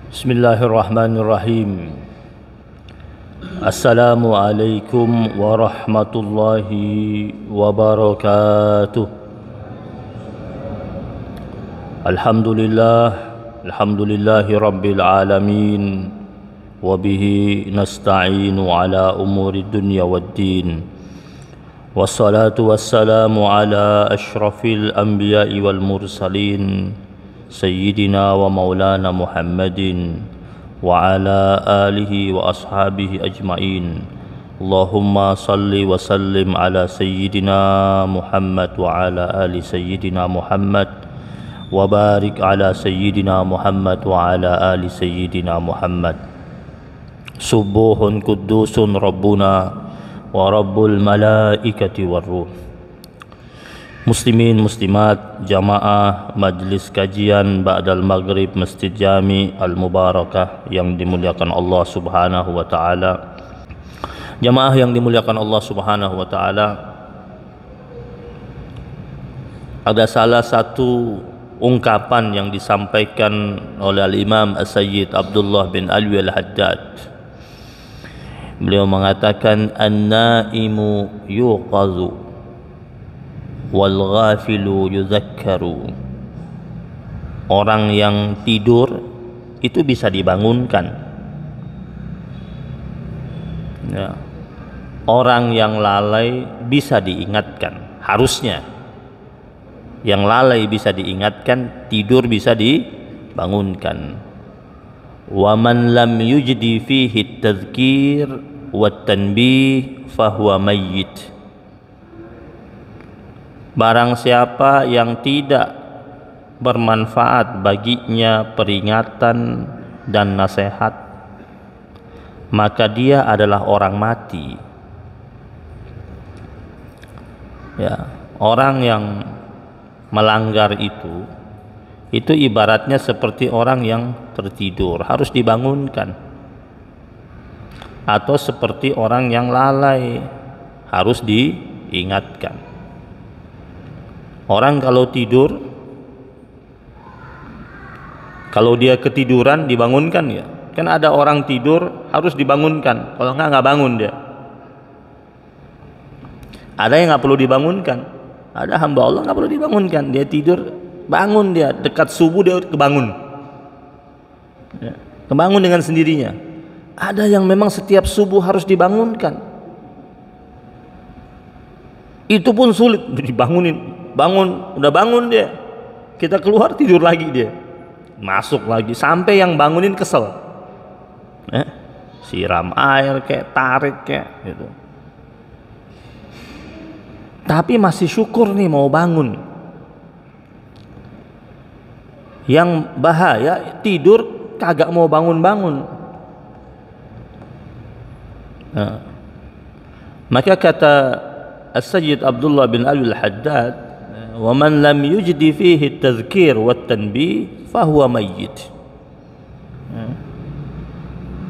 Bismillahirrahmanirrahim. Assalamualaikum warahmatullahi wabarakatuh. Alhamdulillahi rabbil alamin. Wabihi nasta'inu ala umuri dunya waddin. Wassalatu wassalamu ala ashrafil anbiya'i wal mursalin, Sayyidina wa maulana Muhammadin wa ala alihi wa ashabihi ajma'in. Allahumma salli wa sallim ala Sayyidina Muhammad wa ala ali Sayyidina Muhammad wa barik ala Sayyidina Muhammad wa ala ali Sayyidina Muhammad. Subuhun kuddusun Rabbuna wa Rabbul malaikati war ruh. Muslimin muslimat jamaah majlis kajian ba'dal maghrib Masjid Jami Al-Mubarakah yang dimuliakan Allah Subhanahu wa taala. Jamaah yang dimuliakan Allah Subhanahu wa taala, ada salah satu ungkapan yang disampaikan oleh Al-Imam As-Sayyid Abdullah bin Alwi Al-Haddad. Beliau mengatakan, an-naimu yuqazu wal ghafilu yuzakkaru. Orang yang tidur itu bisa dibangunkan ya. Orang yang lalai bisa diingatkan, harusnya yang lalai bisa diingatkan, tidur bisa dibangunkan. Wa man lam yujdi fihi tadhkir wat tanbih fahuwa mayyit. Barang siapa yang tidak bermanfaat baginya peringatan dan nasihat, maka dia adalah orang mati. Ya, orang yang melanggar itu ibaratnya seperti orang yang tertidur, harus dibangunkan. Atau seperti orang yang lalai, harus diingatkan. Orang kalau tidur, kalau dia ketiduran dibangunkan ya. Kan ada orang tidur harus dibangunkan, kalau nggak bangun dia. Ada yang nggak perlu dibangunkan, ada hamba Allah nggak perlu dibangunkan, dia tidur bangun, dia dekat subuh dia kebangun ya, kebangun dengan sendirinya. Ada yang memang setiap subuh harus dibangunkan, itu pun sulit dibangunin. Bangun, udah bangun dia, kita keluar tidur lagi dia, masuk lagi, sampai yang bangunin kesel, siram air kayak tarik kayak gitu. Tapi masih syukur nih mau bangun. Yang bahaya tidur kagak mau bangun-bangun. Nah, maka kata As-Sayyid Abdullah bin Alwi Al-Haddad, wa man lam yujdi fihi tadhkir wat tanbih fahuwa mayyit.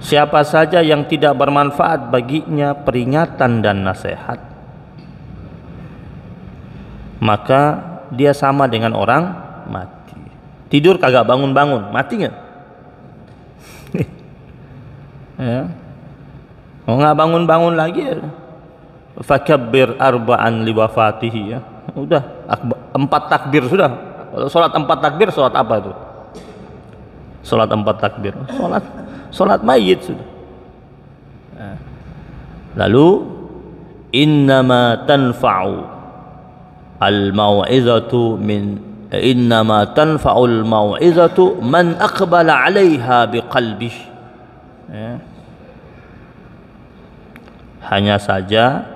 Siapa saja yang tidak bermanfaat baginya peringatan dan nasihat, maka dia sama dengan orang mati. Tidur kagak bangun-bangun, mati nggak? Ya. Oh, nggak bangun-bangun lagi ya. Fakabbir arba'an liwafatihi ya. Udah 4 takbir sudah. Kalau sholat 4 takbir, sholat apa itu? Sholat 4 takbir, sholat mayit sudah. Lalu innama tanfa'u al-mau'izatu innama tanfa'ul mau'izatu man aqbala 'alaiha biqalbihi. Hanya saja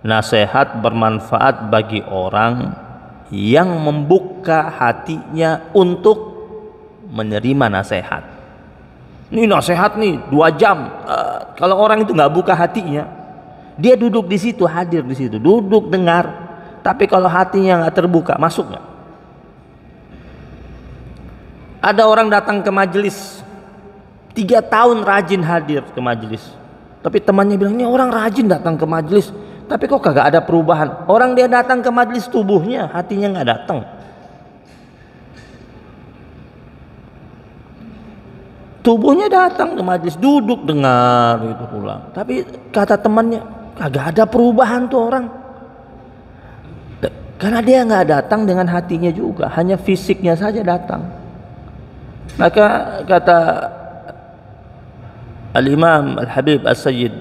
nasihat bermanfaat bagi orang yang membuka hatinya untuk menerima nasihat. Ini nasihat nih 2 jam. Kalau orang itu nggak buka hatinya, dia duduk di situ, hadir di situ, duduk dengar. Tapi kalau hatinya nggak terbuka, masuk nggak? Ada orang datang ke majelis, 3 tahun rajin hadir ke majelis. Tapi temannya bilang, ini orang rajin datang ke majelis, tapi kok kagak ada perubahan. Orang dia datang ke majelis tubuhnya, hatinya nggak datang. tubuhnya datang ke majelis, duduk dengar itu pulang. Tapi kata temannya, kagak ada perubahan tuh orang. Karena dia nggak datang dengan hatinya juga, hanya fisiknya saja datang. Maka kata Al-Imam Al-Habib As-Sayyid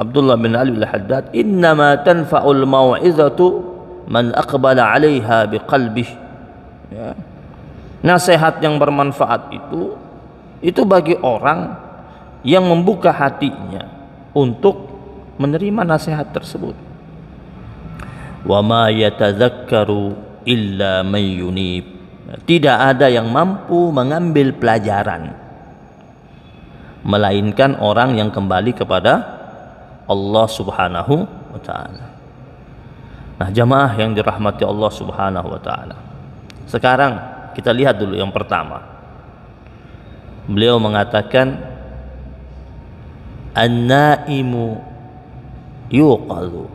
Abdullah bin Ali Al-Haddad, innama tanfa'ul mau'izatu man aqbala 'alaiha biqalbih. Ya. Nasihat yang bermanfaat itu bagi orang yang membuka hatinya untuk menerima nasihat tersebut. Wa ma yatadzakkaru illa man yunib. Tidak ada yang mampu mengambil pelajaran melainkan orang yang kembali kepada Allah Subhanahu wa taala. Nah, jamaah yang dirahmati Allah Subhanahu wa taala. Sekarang kita lihat dulu yang pertama. Beliau mengatakan an-naimu yuqadhu.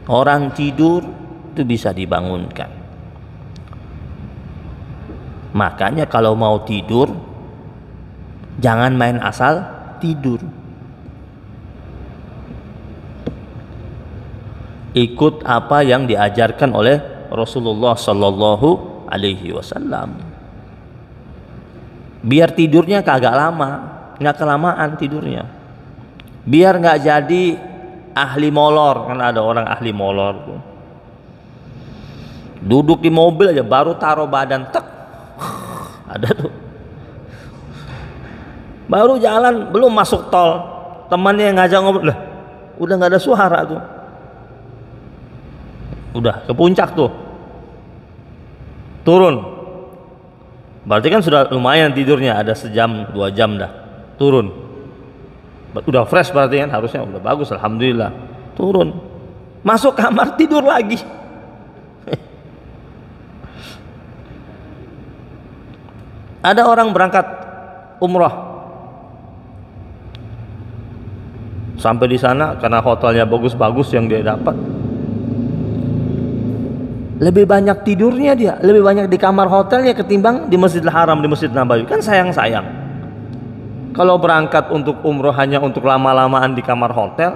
Orang tidur itu bisa dibangunkan. Makanya kalau mau tidur jangan main asal tidur. Ikut apa yang diajarkan oleh Rasulullah sallallahu alaihi wasallam. Biar tidurnya kagak lama, nggak kelamaan tidurnya. Biar nggak jadi ahli molor, kan ada orang ahli molor tuh. Duduk di mobil aja baru taruh badan tek. Ada tuh. Baru jalan belum masuk tol, temannya yang ngajak ngobrol, lah udah nggak ada suara tuh. Udah ke puncak tuh. Turun. Berarti kan sudah lumayan tidurnya, ada sejam 2 jam dah. Turun. Udah fresh berarti kan, harusnya udah bagus, alhamdulillah. Turun. Masuk kamar tidur lagi. Ada orang berangkat umrah. Sampai di sana karena hotelnya bagus-bagus yang dia dapat. Lebih banyak tidurnya dia, lebih banyak di kamar hotelnya ketimbang di Masjidil Haram, di Masjid Nabawi. Kan sayang-sayang. Kalau berangkat untuk umroh hanya untuk lama-lamaan di kamar hotel,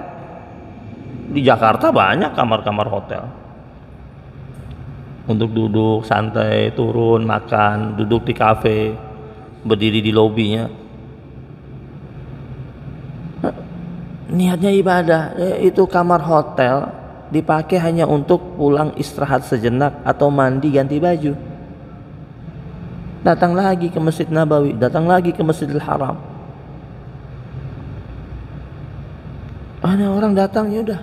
di Jakarta banyak kamar-kamar hotel. Untuk duduk santai, turun, makan, duduk di kafe, berdiri di lobinya. Niatnya ibadah, itu kamar hotel dipakai hanya untuk pulang istirahat sejenak atau mandi ganti baju. Datang lagi ke Masjid Nabawi, datang lagi ke Masjidil Haram. Ada orang datang ya udah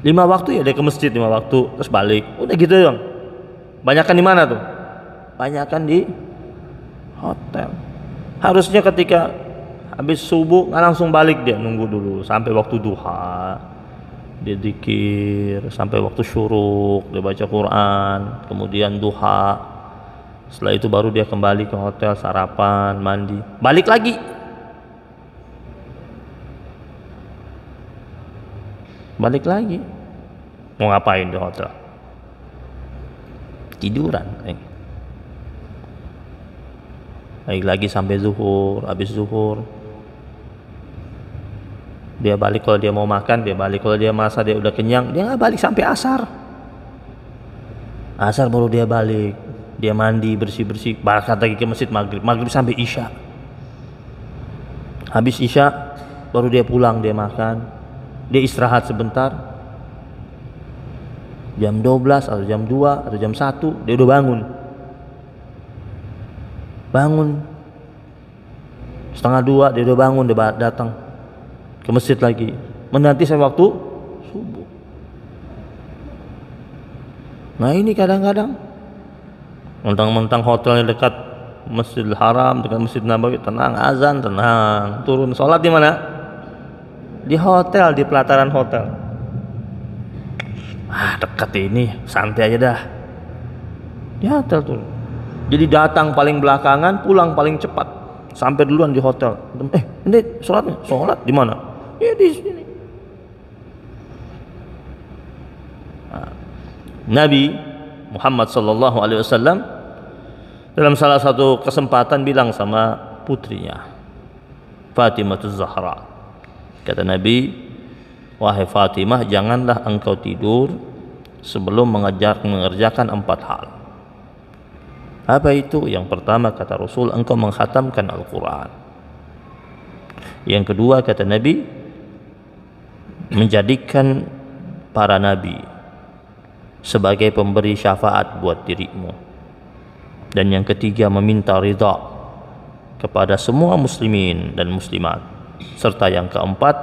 5 waktu ya dia ke masjid 5 waktu terus balik. Udah gitu dong. Banyakan di mana tuh? Banyakan di hotel. Harusnya ketika habis subuh nggak langsung balik, dia nunggu dulu sampai waktu duha. Dia dzikir sampai waktu syuruk, dia baca Quran, kemudian duha. Setelah itu baru dia kembali ke hotel, sarapan, mandi, balik lagi. Balik lagi. Mau ngapain di hotel? Tiduran. Balik lagi sampai zuhur, habis zuhur dia balik. Kalau dia mau makan dia balik, kalau dia masa dia udah kenyang dia nggak balik sampai asar. Asar baru dia balik, dia mandi bersih-bersih, berangkat lagi ke masjid maghrib, maghrib sampai isya. Habis isya baru dia pulang, dia makan, dia istirahat sebentar. Jam 12 atau jam 2 atau jam 1 dia udah bangun. Setengah 2 dia udah bangun, dia datang ke masjid lagi, menanti sampai waktu subuh. Nah ini kadang-kadang mentang-mentang hotelnya dekat Masjidil Haram, dekat Masjid Nabawi, tenang, azan, tenang, turun sholat di mana? Di hotel, di pelataran hotel. Dekat ini, santai aja dah. Di hotel turun. Jadi datang paling belakangan, pulang paling cepat. Sampai duluan di hotel. Ini sholatnya? Sholat di mana? Ya di sini. Nabi Muhammad sallallahu alaihi wasallam dalam salah satu kesempatan bilang sama putrinya Fatimah Zahra, kata Nabi, wahai Fatimah, janganlah engkau tidur sebelum mengerjakan 4 hal. Apa itu? Yang pertama, kata Rasul, engkau mengkhatamkan Al-Quran. Yang kedua, kata Nabi, menjadikan para nabi sebagai pemberi syafaat buat dirimu. Dan yang ketiga, meminta ridha kepada semua muslimin dan muslimat. Serta yang keempat,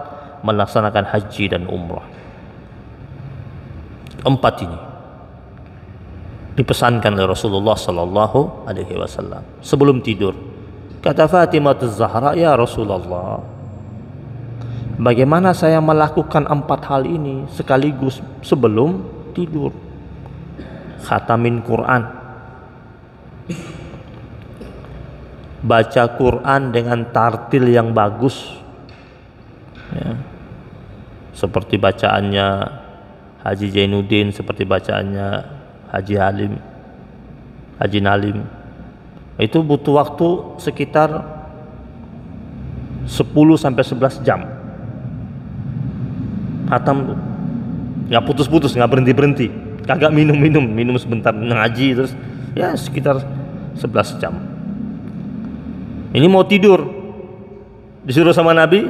melaksanakan haji dan umrah. 4 ini dipesankan oleh Rasulullah sallallahu alaihi wasallam sebelum tidur. Kata Fatimah Az-Zahra, ya Rasulullah, bagaimana saya melakukan 4 hal ini sekaligus sebelum tidur? Khatamin Quran, baca Quran dengan tartil yang bagus, ya, seperti bacaannya Haji Zainuddin, seperti bacaannya Haji Nalim. Itu butuh waktu sekitar 10-11 jam. Hatam nggak putus-putus, nggak berhenti-berhenti, kagak minum sebentar ngaji terus, ya sekitar 11 jam. Ini mau tidur disuruh sama Nabi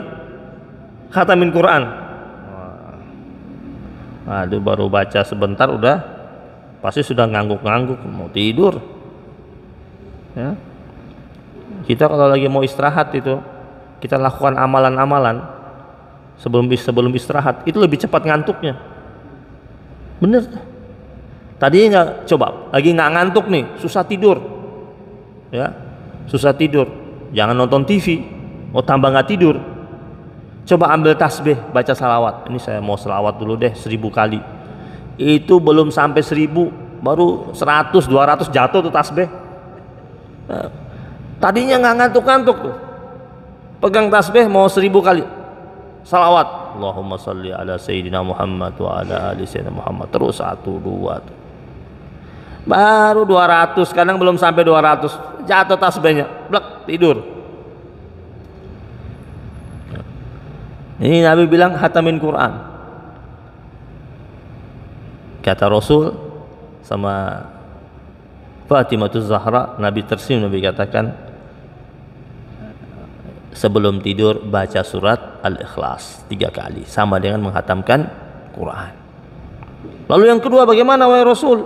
khatamin Quran. Aduh, baru baca sebentar udah pasti sudah ngangguk-ngangguk mau tidur, ya. Kita kalau lagi mau istirahat itu kita lakukan amalan-amalan sebelum istirahat itu lebih cepat ngantuknya, bener. Tadi nggak, coba lagi nggak ngantuk nih, susah tidur, ya, susah tidur, jangan nonton TV, mau tambah nggak tidur. Coba ambil tasbih, baca salawat. Ini saya mau salawat dulu deh 1000 kali. Itu belum sampai 1000, baru 100, 200 jatuh tuh tasbih. Nah, tadinya nggak ngantuk-ngantuk tuh, pegang tasbih mau 1000 kali salawat. Allahumma salli ala Sayyidina Muhammad wa ala ali Sayyidina Muhammad. Terus 1, 2 tuh. Baru 200, kadang belum sampai 200, jatuh tasbihnya, blek, tidur. Ini Nabi bilang khatamin Quran. Kata Rasul sama Fatimah Zahra, Nabi tersenyum, Nabi katakan, sebelum tidur baca surat Al-Ikhlas 3 kali, sama dengan menghatamkan Quran. Lalu yang kedua, bagaimana wahai Rasul?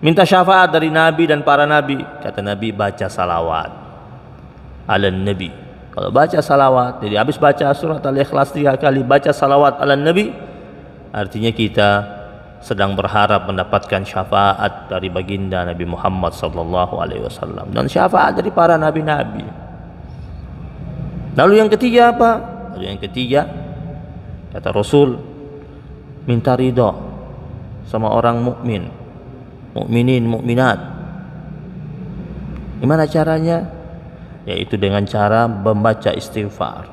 Minta syafaat dari Nabi dan para Nabi. Kata Nabi, baca salawat ala Nabi. Kalau baca salawat, jadi habis baca surat Al-Ikhlas 3 kali, baca salawat ala Nabi, artinya kita sedang berharap mendapatkan syafaat dari baginda Nabi Muhammad sallallahu alaihi wasallam dan syafaat dari para nabi-nabi. Lalu yang ketiga apa? Lalu yang ketiga, kata Rasul, minta ridha sama orang mukmin, mukminin, mukminat. Gimana caranya? Yaitu dengan cara membaca istighfar.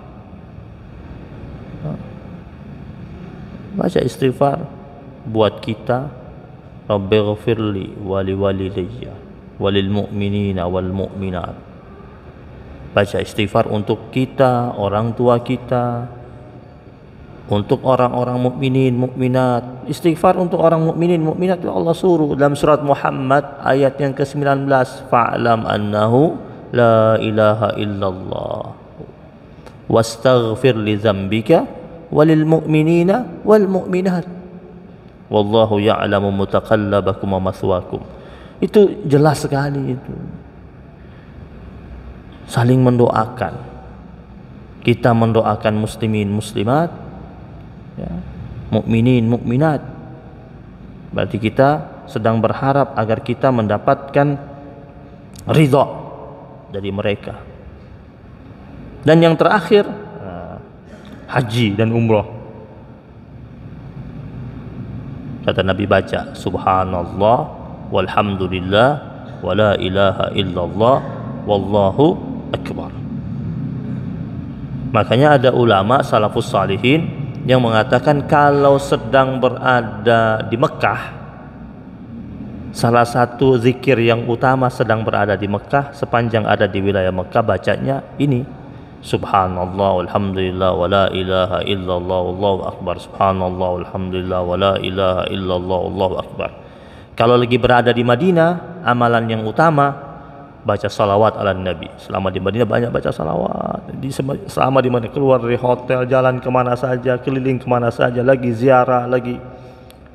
Baca istighfar buat kita, Rabbighfirli wali walidayya walil mu'minina wal mu'minat. Baca istighfar untuk kita, orang tua kita, untuk orang-orang mukminin, mukminat. Istighfar untuk orang mukminin, mukminat Allah suruh dalam surat Muhammad ayat yang ke-19, fa'lam annahu la ilaha illallah wastaghfir li dzambika walil mu'minina wal mu'minat wallahu ya'lamu mutaqallabakum wa mathwaakum. Itu jelas sekali itu. Saling mendoakan. Kita mendoakan muslimin muslimat, ya, mukminin mukminat. Berarti kita sedang berharap agar kita mendapatkan ridha dari mereka. Dan yang terakhir, haji dan umrah. Kata Nabi, baca subhanallah walhamdulillah wa la ilaha illallah wallahu akbar. Makanya ada ulama salafus salihin yang mengatakan kalau sedang berada di Mekah, Salah satu zikir yang utama sedang berada di Mekah, sepanjang ada di wilayah Mekah, bacanya ini: Subhanallah walhamdulillah wa la ilaha illallah wallahu akbar. Subhanallah walhamdulillah wa la ilaha illallah wallahu akbar. Kalau lagi berada di Madinah, amalan yang utama baca salawat ala Nabi. Selama di Madinah banyak baca salawat. Selama di mana, keluar dari hotel, jalan kemana saja, keliling kemana saja, lagi ziarah, lagi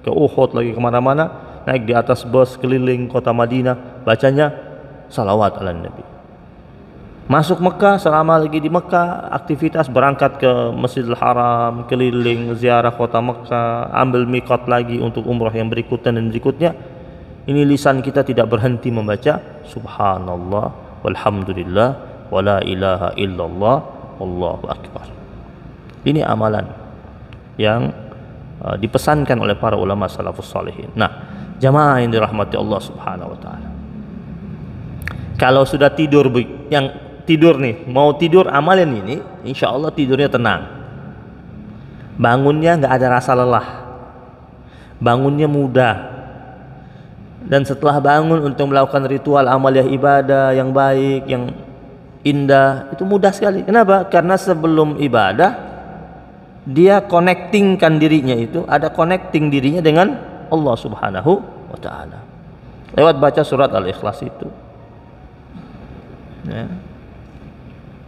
ke Uhud, lagi kemana-mana, naik di atas bus keliling kota Madinah, bacanya salawat ala Nabi. Masuk Mekah, selama lagi di Mekah, aktivitas berangkat ke Masjidil Haram, keliling ziarah kota Mekah, ambil miqat lagi untuk umrah yang berikutnya dan berikutnya. Ini lisan kita tidak berhenti membaca Subhanallah walhamdulillah wa la ilaha illallah wallahu akbar. Ini amalan yang dipesankan oleh para ulama salafus salihin. Nah, jamaah yang dirahmati Allah Subhanahu wa taala, kalau sudah tidur, yang tidur nih, mau tidur amalin ini, insya Allah tidurnya tenang, bangunnya nggak ada rasa lelah, bangunnya mudah, dan setelah bangun untuk melakukan ritual amaliyah ibadah yang baik, yang indah, itu mudah sekali. Kenapa? Karena sebelum ibadah dia connectingkan dirinya, itu ada connecting dirinya dengan Allah Subhanahu wa taala lewat baca surat Al-Ikhlas itu, ya.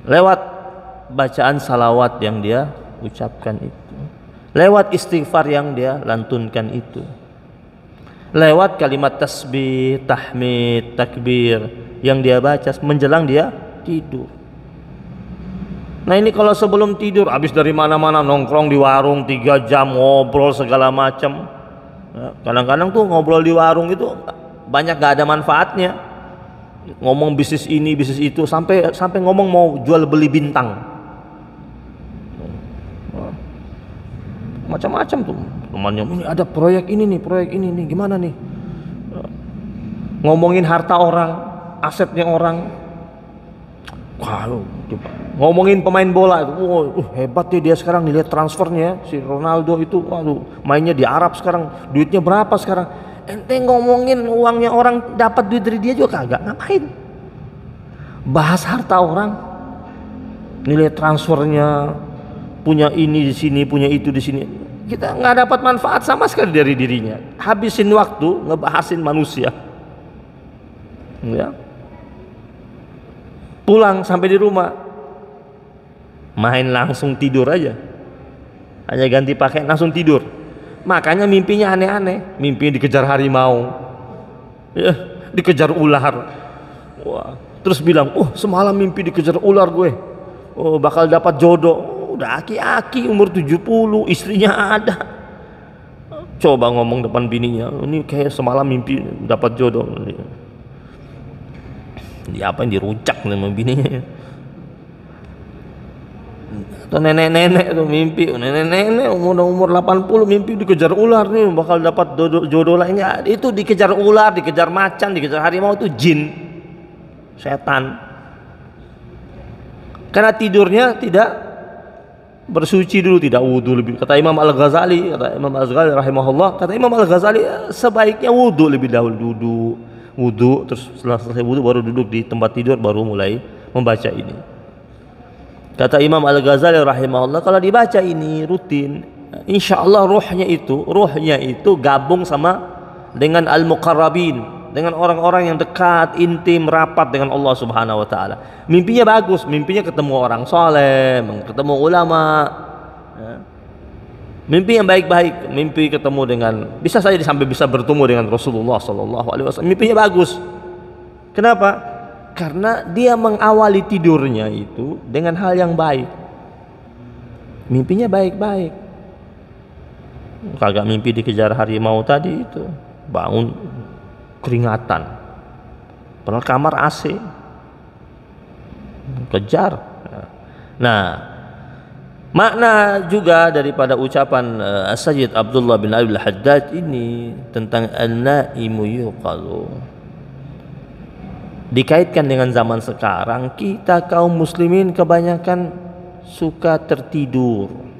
Lewat bacaan salawat yang dia ucapkan itu, lewat istighfar yang dia lantunkan itu, lewat kalimat tasbih, tahmid, takbir yang dia baca menjelang dia tidur. Nah, ini kalau sebelum tidur habis dari mana-mana nongkrong di warung 3 jam, ngobrol segala macam. Kadang-kadang tuh ngobrol di warung itu banyak gak ada manfaatnya. Ngomong bisnis ini, bisnis itu, sampai ngomong mau jual beli bintang. Macam-macam tuh temannya, ini ada proyek ini nih, proyek ini nih, gimana nih? Ngomongin harta orang, asetnya orang. Wow, ngomongin pemain bola itu, hebat ya dia sekarang, dilihat transfernya si Ronaldo itu, waduh, mainnya di Arab sekarang, duitnya berapa sekarang. Ente ngomongin uangnya orang, dapat duit dari dia juga kagak, ngapain? Bahas harta orang, nilai transfernya, punya ini di sini, punya itu di sini, kita nggak dapat manfaat sama sekali dari dirinya. Habisin waktu ngebahasin manusia, ya. Pulang sampai di rumah main langsung tidur aja, hanya ganti pakaian langsung tidur. Makanya mimpinya aneh-aneh, mimpi dikejar harimau, ya, dikejar ular. Wah, terus bilang, semalam mimpi dikejar ular gue, bakal dapat jodoh. Udah aki-aki umur 70, istrinya ada. Coba ngomong depan bininya, ini kayak semalam mimpi dapat jodoh. Dia apa yang dirucak sama bininya. Atau nenek-nenek tuh mimpi, nenek-nenek umur 80 mimpi dikejar ular nih, bakal dapat jodoh lainnya. Itu dikejar ular, dikejar macan, dikejar harimau, itu jin, setan. Karena tidurnya tidak bersuci dulu, tidak wudu lebih. Kata Imam Al-Ghazali rahimahullah, kata Imam Al-Ghazali, sebaiknya wudu lebih dahulu, wudu, terus setelah selesai wudu baru duduk di tempat tidur, baru mulai membaca ini. Kata Imam Al-Ghazali rahimahullah, kalau dibaca ini rutin, insya Allah ruhnya itu gabung sama dengan al-muqarrabin, dengan orang-orang yang dekat, intim, rapat dengan Allah Subhanahu wa taala. Mimpinya bagus, mimpinya ketemu orang soleh, ketemu ulama, ya. Mimpi yang baik-baik, mimpi ketemu dengan, bisa saja sampai bisa bertemu dengan Rasulullah SAW. Mimpinya bagus. Kenapa? Karena dia mengawali tidurnya itu dengan hal yang baik. Mimpinya baik-baik. Kagak mimpi dikejar harimau tadi itu, bangun keringatan, padahal kamar AC, kejar. Nah, makna juga daripada ucapan Sayyid Abdullah bin Abi al-Haddad ini tentang an-naimu yuqalu, dikaitkan dengan zaman sekarang. Kita kaum muslimin kebanyakan suka tertidur.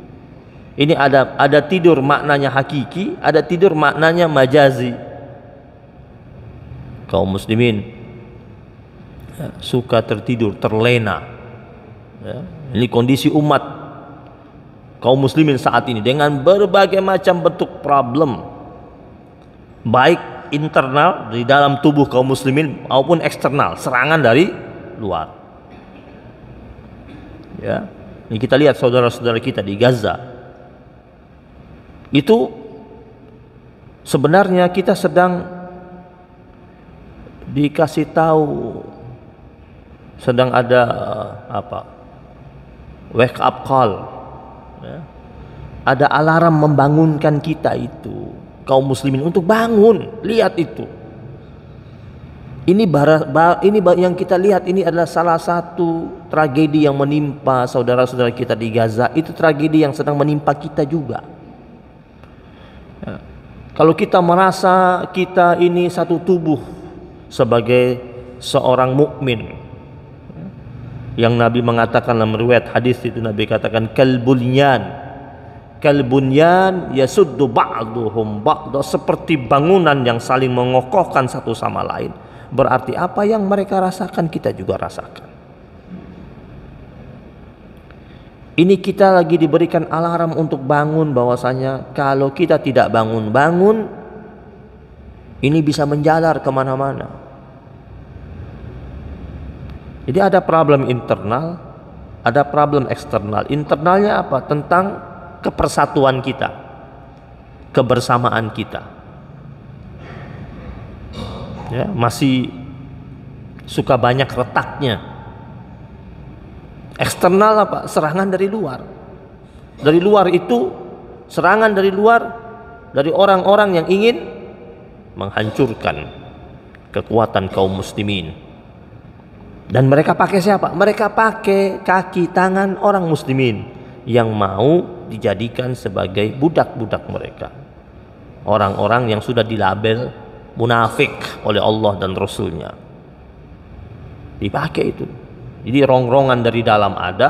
Ini ada tidur maknanya hakiki, ada tidur maknanya majazi. kaum muslimin suka tertidur, terlena. Ini kondisi umat kaum muslimin saat ini dengan berbagai macam bentuk problem, baik internal di dalam tubuh kaum muslimin maupun eksternal, serangan dari luar. Ya, ini kita lihat saudara-saudara kita di Gaza. Itu sebenarnya kita sedang dikasih tahu, sedang ada wake up call, ya. Ada alarm membangunkan kita itu kaum muslimin untuk bangun. Lihat itu. Ini yang kita lihat ini adalah salah satu tragedi yang menimpa saudara-saudara kita di Gaza. Itu tragedi yang sedang menimpa kita juga. Ya. Kalau kita merasa kita ini satu tubuh sebagai seorang mukmin, yang Nabi mengatakan dalam riwayat hadis itu, Nabi katakan kalbunyan yasuddu ba'duhum ba'da, seperti bangunan yang saling mengokohkan satu sama lain. Berarti apa yang mereka rasakan kita juga rasakan. Ini kita lagi diberikan alarm untuk bangun, bahwasanya kalau kita tidak bangun-bangun, ini bisa menjalar kemana-mana. Jadi ada problem internal, ada problem eksternal. Internalnya apa? Tentang kepersatuan kita, kebersamaan kita. Ya, masih suka banyak retaknya. Eksternal apa? Serangan dari luar. Dari luar itu serangan dari luar, dari orang-orang yang ingin menghancurkan kekuatan kaum muslimin. Dan mereka pakai siapa? Mereka pakai kaki tangan orang muslimin yang mau dijadikan sebagai budak-budak mereka. Orang-orang yang sudah dilabel munafik oleh Allah dan Rasulnya. Dipakai itu. Jadi rongrongan dari dalam ada,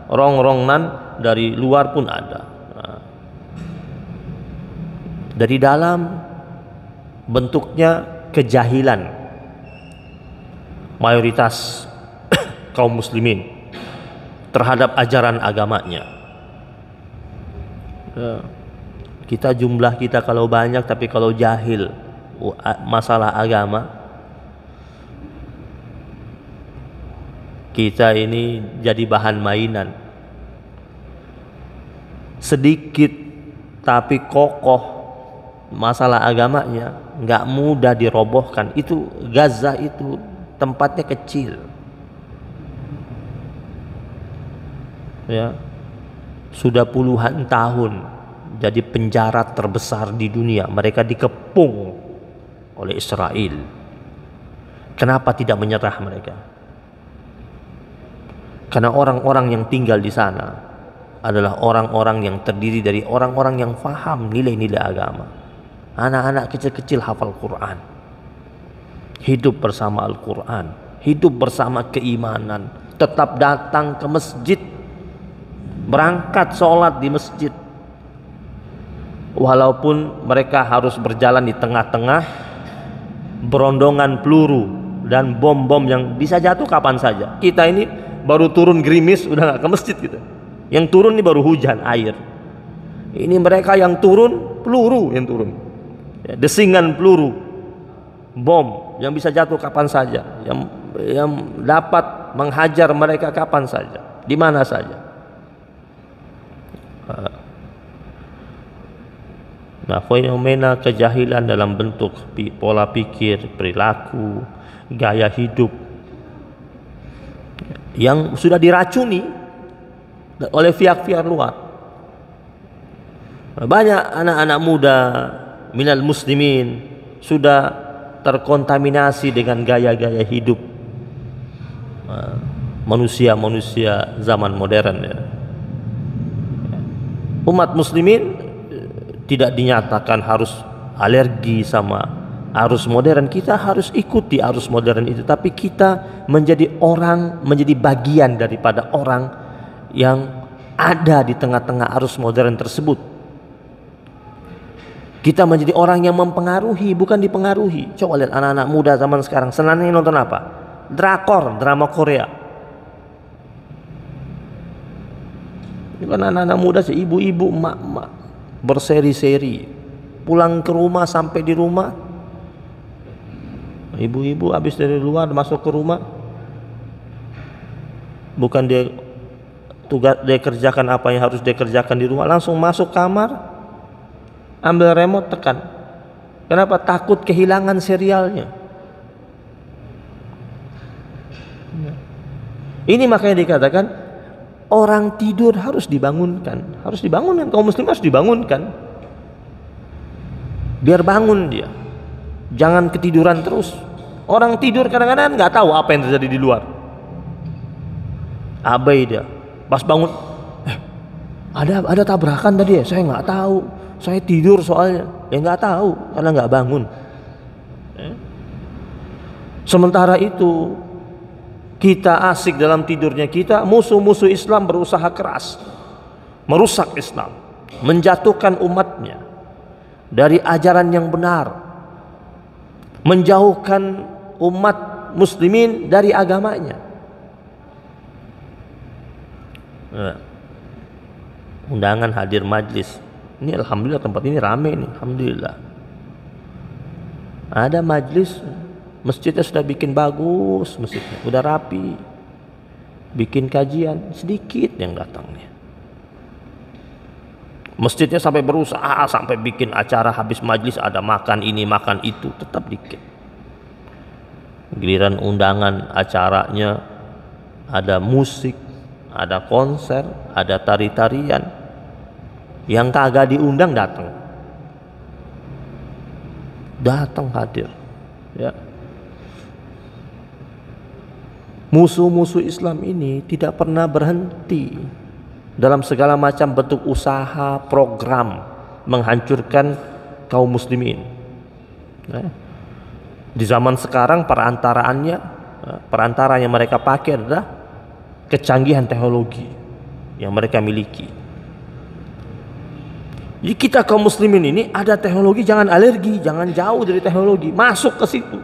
rongrongan dari luar pun ada. Nah, dari dalam bentuknya kejahilan mayoritas kaum muslimin terhadap ajaran agamanya. Kita jumlah kita kalau banyak, tapi kalau jahil masalah agama, kita ini jadi bahan mainan. Sedikit tapi kokoh masalah agamanya, nggak mudah dirobohkan. Itu Gaza itu tempatnya kecil, ya, sudah puluhan tahun jadi penjara terbesar di dunia. Mereka dikepung oleh Israel. Kenapa tidak menyerah mereka? Karena orang-orang yang tinggal di sana adalah orang-orang yang terdiri dari orang-orang yang faham nilai-nilai agama. Anak-anak kecil-kecil hafal Quran, hidup bersama Al-Quran, hidup bersama keimanan, tetap datang ke masjid, berangkat sholat di masjid, walaupun mereka harus berjalan di tengah-tengah berondongan peluru dan bom-bom yang bisa jatuh kapan saja. Kita ini baru turun gerimis udah nggak ke masjid gitu. Yang turun ini baru hujan air. Ini mereka yang turun peluru yang turun, ya, desingan peluru, bom yang bisa jatuh kapan saja, yang dapat menghajar mereka kapan saja, di mana saja. Nah, fenomena kejahilan dalam bentuk pola pikir, perilaku, gaya hidup yang sudah diracuni oleh pihak-pihak luar. Banyak anak-anak muda minal muslimin sudah terkontaminasi dengan gaya-gaya hidup manusia-manusia zaman modern, ya. Umat muslimin tidak dinyatakan harus alergi sama arus modern. Kita harus ikuti arus modern itu, tapi kita menjadi bagian daripada orang yang ada di tengah-tengah arus modern tersebut. Kita menjadi orang yang mempengaruhi, bukan dipengaruhi. Coba lihat anak-anak muda zaman sekarang, senangnya nonton apa? Drakor, drama Korea. Ini kan anak-anak muda sih, ibu-ibu, emak-emak, berseri-seri. Pulang ke rumah, sampai di rumah, ibu-ibu habis dari luar masuk ke rumah, bukan dia tugas dia kerjakan apa yang harus dia kerjakan di rumah, langsung masuk kamar, ambil remote, tekan. Kenapa? Takut kehilangan serialnya. Ini makanya dikatakan orang tidur harus dibangunkan, kaum muslim harus dibangunkan, biar bangun dia, jangan ketiduran terus. Orang tidur kadang-kadang nggak tahu apa yang terjadi di luar, abai dia. Pas bangun, ada tabrakan tadi ya, saya nggak tahu, saya tidur soalnya. Ya nggak tahu karena nggak bangun. Sementara itu kita asik dalam tidurnya kita, musuh-musuh Islam berusaha keras merusak Islam, menjatuhkan umatnya dari ajaran yang benar, menjauhkan umat muslimin dari agamanya. Undangan hadir majlis. Ini alhamdulillah tempat ini rame nih, alhamdulillah. Ada majlis, masjidnya sudah bikin bagus, masjidnya udah rapi, bikin kajian, sedikit yang datangnya. Masjidnya sampai berusaha, sampai bikin acara habis majlis ada makan ini makan itu, tetap dikit. Giliran undangan acaranya ada musik, ada konser, ada tari-tarian. Yang kagak diundang datang hadir, ya. Musuh-musuh Islam ini tidak pernah berhenti dalam segala macam bentuk usaha, program menghancurkan kaum muslimin. Ya. Di zaman sekarang perantara yang mereka pakai adalah kecanggihan teknologi yang mereka miliki. Jadi kita kaum muslimin ini ada teknologi, jangan alergi, jangan jauh dari teknologi, masuk ke situ,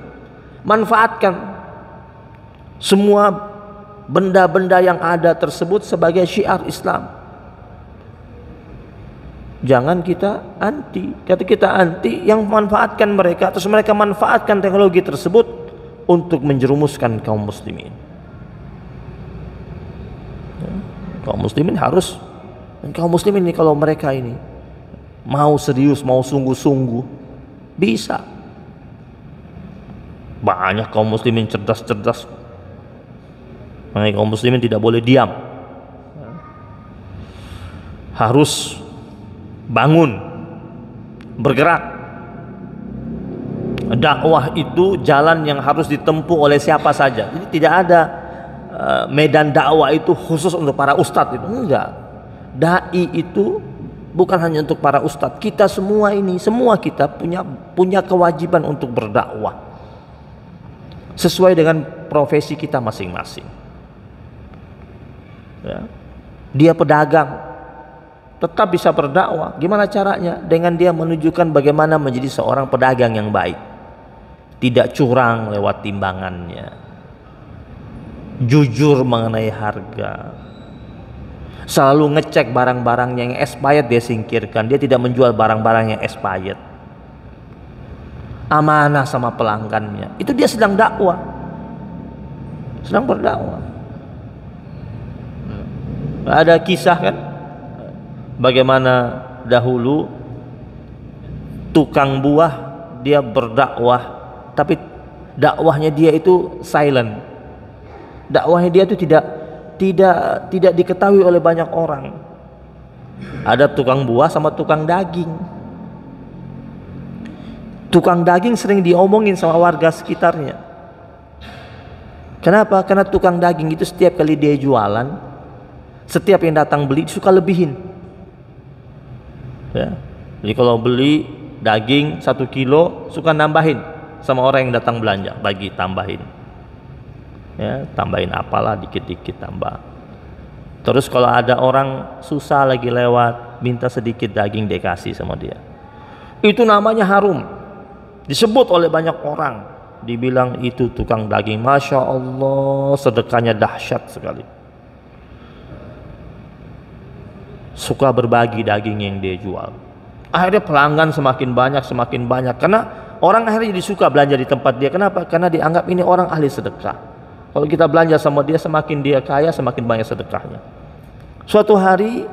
manfaatkan semua benda-benda yang ada tersebut sebagai syiar Islam. Jangan kita anti. Kata kita anti, yang memanfaatkan mereka, terus mereka manfaatkan teknologi tersebut untuk menjerumuskan kaum muslimin. Kaum muslimin harus, dan kaum muslimin ini kalau mereka ini mau serius, mau sungguh-sungguh, bisa. Banyak kaum muslimin cerdas-cerdas. Makanya kaum muslimin tidak boleh diam, harus bangun, bergerak. Dakwah itu jalan yang harus ditempuh oleh siapa saja. Jadi tidak ada medan dakwah itu khusus untuk para ustadz, itu enggak. Dai itu bukan hanya untuk para ustadz. Kita semua ini, semua kita punya kewajiban untuk berdakwah sesuai dengan profesi kita masing-masing. Ya. Dia pedagang, tetap bisa berdakwah. Gimana caranya? Dengan dia menunjukkan bagaimana menjadi seorang pedagang yang baik, tidak curang lewat timbangannya, jujur mengenai harga, selalu ngecek barang-barangnya yang expired dia singkirkan. Dia tidak menjual barang-barang yang expired. Amanah sama pelanggannya. Itu dia sedang dakwah, sedang berdakwah. Ada kisah kan, bagaimana dahulu tukang buah dia berdakwah, tapi dakwahnya dia itu silent. Dakwahnya dia itu tidak diketahui oleh banyak orang. Ada tukang buah sama tukang daging. Tukang daging sering diomongin sama warga sekitarnya. Kenapa? Karena tukang daging itu setiap kali dia jualan, setiap yang datang beli suka lebihin. Ya. Jadi kalau beli daging 1 kilo suka nambahin sama orang yang datang belanja, bagi tambahin. Ya, tambahin apalah dikit-dikit tambah. Terus kalau ada orang susah lagi lewat, minta sedikit daging dikasih sama dia. Itu namanya harum, disebut oleh banyak orang, dibilang itu tukang daging. Masya Allah, sedekahnya dahsyat sekali, suka berbagi daging yang dia jual. Akhirnya pelanggan semakin banyak, karena orang akhirnya jadi suka belanja di tempat dia. Kenapa? Karena dianggap ini orang ahli sedekah. Kalau kita belanja sama dia, semakin dia kaya, semakin banyak sedekahnya. Suatu hari,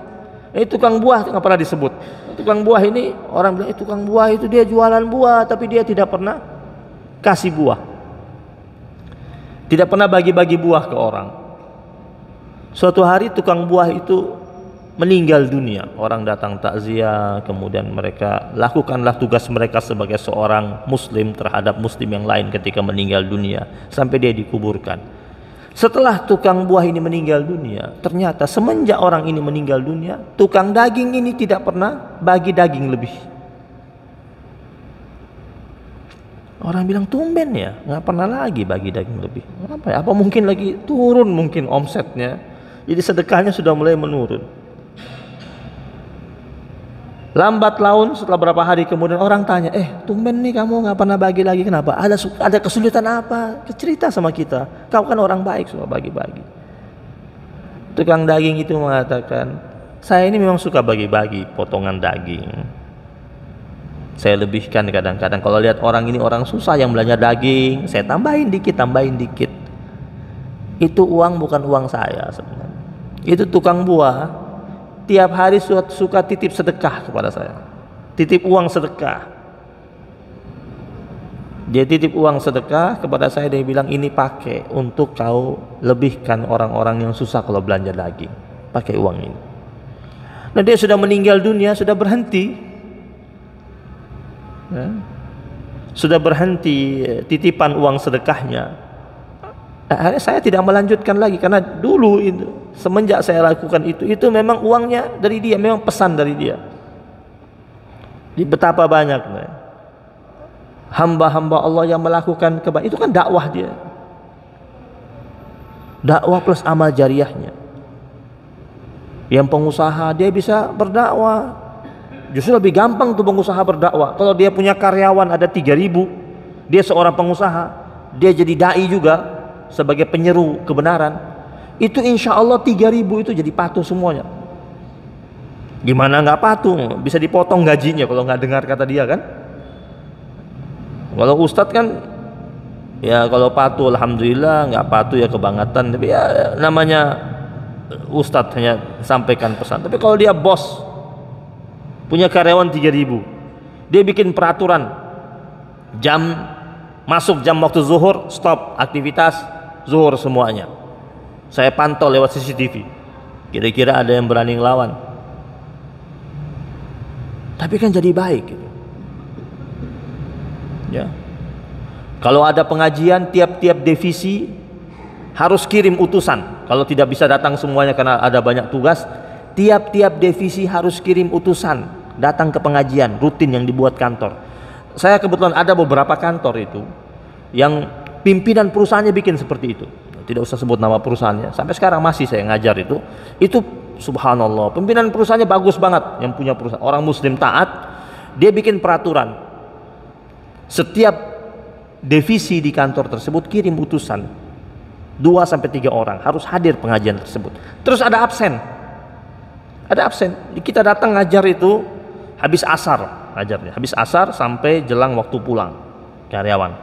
tukang buah nggak pernah disebut. Tukang buah ini, orang bilang tukang buah itu dia jualan buah, tapi dia tidak pernah kasih buah, tidak pernah bagi-bagi buah ke orang. Suatu hari tukang buah itu meninggal dunia. Orang datang takziah, kemudian mereka lakukanlah tugas mereka sebagai seorang muslim terhadap muslim yang lain ketika meninggal dunia, sampai dia dikuburkan. Setelah tukang buah ini meninggal dunia, ternyata semenjak orang ini meninggal dunia, tukang daging ini tidak pernah bagi daging lebih. Orang bilang, tumben ya, nggak pernah lagi bagi daging lebih. Apa ya? Apa mungkin lagi turun mungkin omsetnya, jadi sedekahnya sudah mulai menurun. Lambat laun, setelah berapa hari kemudian orang tanya, tumben nih kamu nggak pernah bagi lagi, kenapa? Ada kesulitan apa? Cerita sama kita, kau kan orang baik, suka bagi-bagi. Tukang daging itu mengatakan, saya ini memang suka bagi-bagi potongan daging. Saya lebihkan kadang-kadang, kalau lihat orang ini orang susah yang belanja daging, saya tambahin dikit. Itu uang bukan uang saya sebenarnya. Itu tukang buah tiap hari suka titip sedekah kepada saya, titip uang sedekah. Dia titip uang sedekah kepada saya, dia bilang ini pakai untuk kau lebihkan orang-orang yang susah kalau belanja daging, pakai uang ini. Nah, dia sudah meninggal dunia, sudah berhenti ya, sudah berhenti titipan uang sedekahnya. Akhirnya saya tidak melanjutkan lagi, karena dulu itu semenjak saya lakukan itu memang uangnya dari dia, memang pesan dari dia. Di betapa banyak hamba-hamba Allah yang melakukan kebaikan, itu kan dakwah dia, dakwah plus amal jariahnya. Yang pengusaha dia bisa berdakwah, justru lebih gampang tuh pengusaha berdakwah. Kalau dia punya karyawan ada 3.000, dia seorang pengusaha, dia jadi dai juga sebagai penyeru kebenaran, itu insya Allah 3.000 itu jadi patuh semuanya. Gimana nggak patuh? Bisa dipotong gajinya kalau nggak dengar kata dia kan. Kalau ustadz kan ya kalau patuh alhamdulillah, nggak patuh ya kebangetan. Tapi ya namanya ustadz hanya sampaikan pesan. Tapi kalau dia bos, punya karyawan 3.000, dia bikin peraturan, masuk jam waktu zuhur, stop aktivitas zuhur semuanya. Saya pantau lewat CCTV. Kira-kira ada yang berani ngelawan? Tapi kan jadi baik gitu. Ya. Kalau ada pengajian, tiap-tiap divisi harus kirim utusan. Kalau tidak bisa datang semuanya karena ada banyak tugas, tiap-tiap divisi harus kirim utusan datang ke pengajian rutin yang dibuat kantor. Saya kebetulan ada beberapa kantor itu yang pimpinan perusahaannya bikin seperti itu. Tidak usah sebut nama perusahaannya. Sampai sekarang masih saya ngajar itu. Itu subhanallah, pimpinan perusahaannya bagus banget, yang punya perusahaan, orang muslim taat. Dia bikin peraturan, setiap divisi di kantor tersebut kirim utusan 2-3 orang harus hadir pengajian tersebut. Terus ada absen. Kita datang ngajar itu habis asar ngajarnya, habis asar sampai jelang waktu pulang karyawan.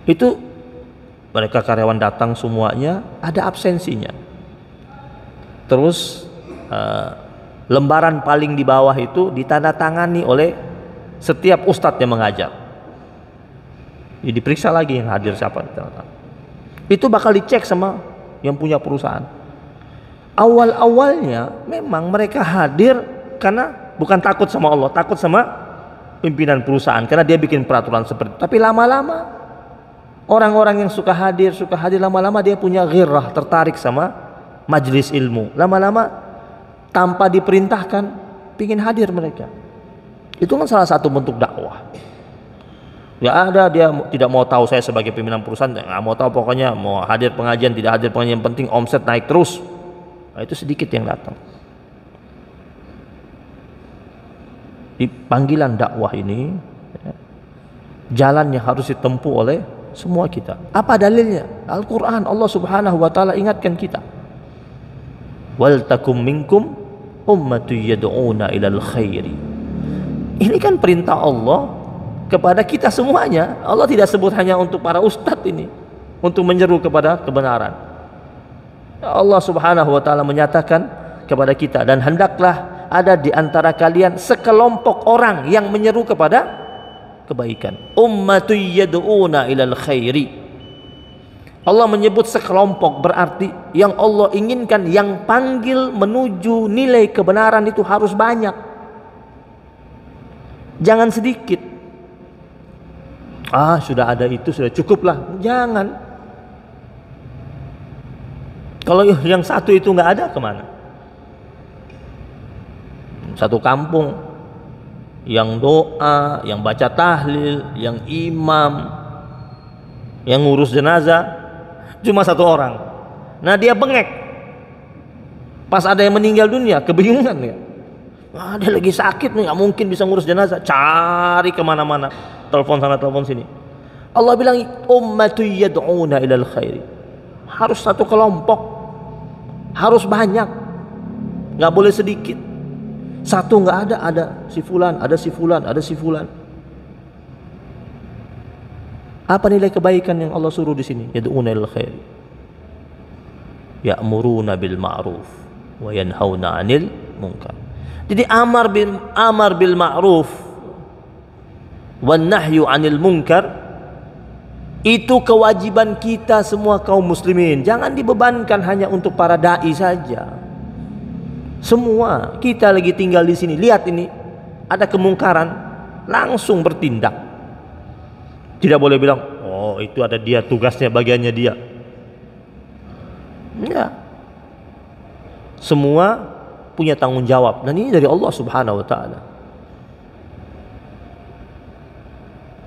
Itu mereka karyawan datang semuanya ada absensinya. Terus lembaran paling di bawah itu ditandatangani oleh setiap ustadz yang mengajar. Jadi diperiksa lagi yang hadir siapa. Itu bakal dicek sama yang punya perusahaan. Awal-awalnya memang mereka hadir karena bukan takut sama Allah, takut sama pimpinan perusahaan karena dia bikin peraturan seperti itu. Tapi lama-lama orang-orang yang suka hadir lama-lama dia punya ghirrah, tertarik sama majelis ilmu. Lama-lama tanpa diperintahkan pingin hadir mereka. Itu kan salah satu bentuk dakwah. Ya ada dia tidak mau tahu saya sebagai pimpinan perusahaan, nggak mau tahu, pokoknya mau hadir pengajian tidak hadir pengajian, yang penting omset naik terus. Nah, itu sedikit yang datang. Di panggilan dakwah ini, ya, jalan yang harus ditempuh oleh semua kita. Apa dalilnya? Al-Quran. Allah Subhanahu wa ta'ala ingatkan kita, wal takum minkum ummatu yad'una ilal khairi. Ini kan perintah Allah kepada kita semuanya. Allah tidak sebut hanya untuk para ustadz ini, untuk menyeru kepada kebenaran. Allah Subhanahu wa ta'ala menyatakan kepada kita, dan hendaklah ada di antara kalian sekelompok orang yang menyeru kepada kebaikan. Ummatu yad'una ilal khairi. Allah menyebut sekelompok, berarti yang Allah inginkan, yang panggil menuju nilai kebenaran itu harus banyak, jangan sedikit. Sudah ada itu, sudah cukuplah. Jangan. Kalau yang satu itu nggak ada, kemana? Satu kampung yang doa, yang baca tahlil, yang imam, yang ngurus jenazah cuma satu orang. Nah, dia bengek. Pas ada yang meninggal dunia, kebingungan ya. Dia lagi sakit nih, nggak mungkin bisa ngurus jenazah. Cari kemana-mana, telepon sana, telepon sini. Allah bilang ummatu yad'una ilal khairi. Harus satu kelompok, harus banyak, nggak boleh sedikit. Satu nggak ada, ada si fulan, ada si fulan, ada si fulan. Apa nilai kebaikan yang Allah suruh di sini? Yad'una ilal khair, ya'muruna bil ma'ruf wa yanhauna 'anil munkar. Jadi amar bil ma'ruf wan nahyu 'anil munkar itu kewajiban kita semua kaum muslimin. Jangan dibebankan hanya untuk para dai saja. Semua kita lagi tinggal di sini, lihat ini ada kemungkaran, langsung bertindak. Tidak boleh bilang, oh itu ada dia, tugasnya, bagiannya dia. Enggak. Semua punya tanggung jawab, dan ini dari Allah Subhanahu wa ta'ala.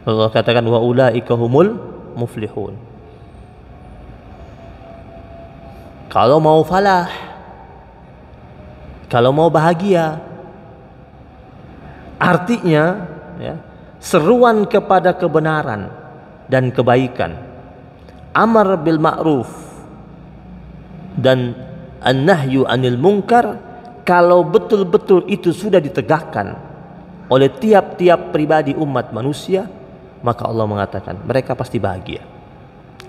Allah katakan wa ulaika humul muflihun. Kalau mau falah, kalau mau bahagia, artinya ya, seruan kepada kebenaran dan kebaikan, amar bil ma'ruf dan an-nahyu 'anil munkar, kalau betul-betul itu sudah ditegakkan oleh tiap-tiap pribadi umat manusia, maka Allah mengatakan mereka pasti bahagia.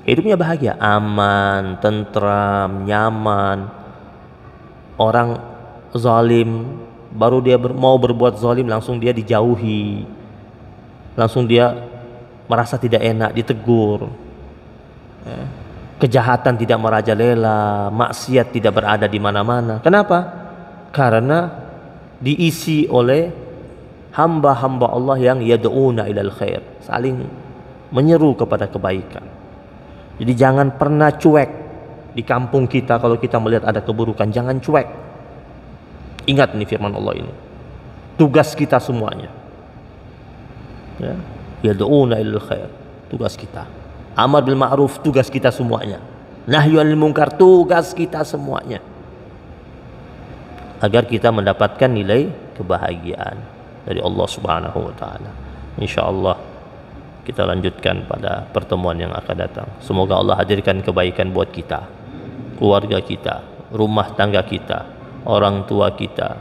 Hidupnya bahagia, aman, tentram, nyaman. Orang zalim, baru dia mau berbuat zalim, langsung dia dijauhi, langsung dia merasa tidak enak, ditegur. Kejahatan tidak merajalela, maksiat tidak berada di mana-mana. Kenapa? Karena diisi oleh hamba-hamba Allah yang yad'una ilal khair, saling menyeru kepada kebaikan. Jadi jangan pernah cuek di kampung kita. Kalau kita melihat ada keburukan, jangan cuek. Ingat nih firman Allah ini, tugas kita semuanya. Yad'una ilal khair, tugas kita. Amar bil ma'ruf, tugas kita semuanya. Nahyu 'anil munkar, tugas kita semuanya. Agar kita mendapatkan nilai kebahagiaan dari Allah Subhanahu wa ta'ala. Insyaallah kita lanjutkan pada pertemuan yang akan datang. Semoga Allah hadirkan kebaikan buat kita, keluarga kita, rumah tangga kita, orang tua kita,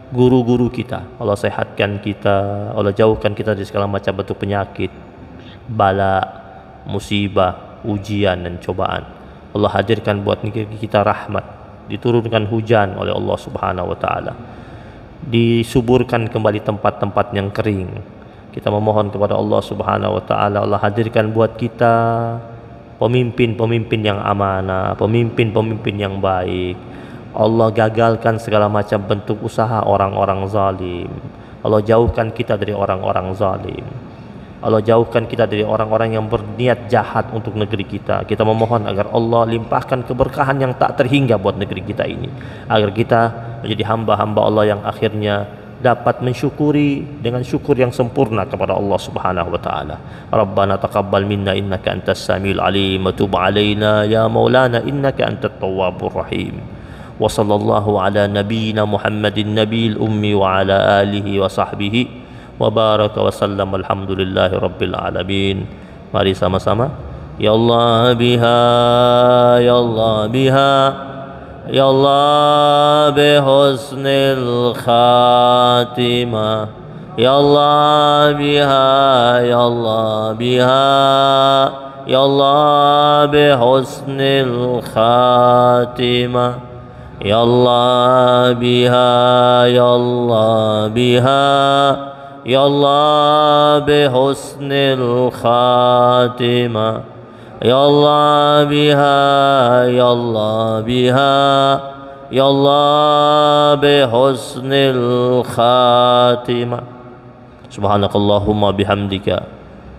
guru-guru kita. Allah sehatkan kita, Allah jauhkan kita dari segala macam bentuk penyakit, bala, musibah, ujian dan cobaan. Allah hadirkan buat negeri kita rahmat, diturunkan hujan oleh Allah Subhanahu wa ta'ala, disuburkan kembali tempat-tempat yang kering. Kita memohon kepada Allah Subhanahu wa ta'ala, Allah hadirkan buat kita pemimpin-pemimpin yang amanah, pemimpin-pemimpin yang baik. Allah gagalkan segala macam bentuk usaha orang-orang zalim. Allah jauhkan kita dari orang-orang zalim. Allah jauhkan kita dari orang-orang yang berniat jahat untuk negeri kita. Kita memohon agar Allah limpahkan keberkahan yang tak terhingga buat negeri kita ini, agar kita menjadi hamba-hamba Allah yang akhirnya dapat mensyukuri dengan syukur yang sempurna kepada Allah Subhanahu wa ta'ala. Rabbana taqabbal minna innaka antas samiul alim wa tub alaina ya maulana innaka antat tawwabur rahim. wa sallallahu ala nabiyyina Muhammadin nabiyil ummi wa ala alihi wa sahbihi wa baraka wa sallam. Alhamdulillahi rabbil alamin. Mari sama-sama. Ya Allah biha, ya Allah biha, ya Allah bihusnil khatimah, ya Allah biha, ya Allah biha, ya Allah bihusnil khatimah, ya Allah biha, ya Allah biha, ya Allah bihusnil khatimah, ya Allah biha, ya Allah biha, ya Allah bihusnil khatimah. Subhanakallahumma bihamdika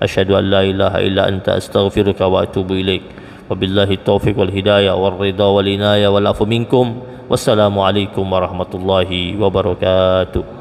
asyhadu an la ilaha illa anta astaghfiruka wa atubu ilaik. Wabillahi taufiq wal hidayah wal ridha wal inayah wal afu minkum. Wassalamu alaikum warahmatullahi wabarakatuh.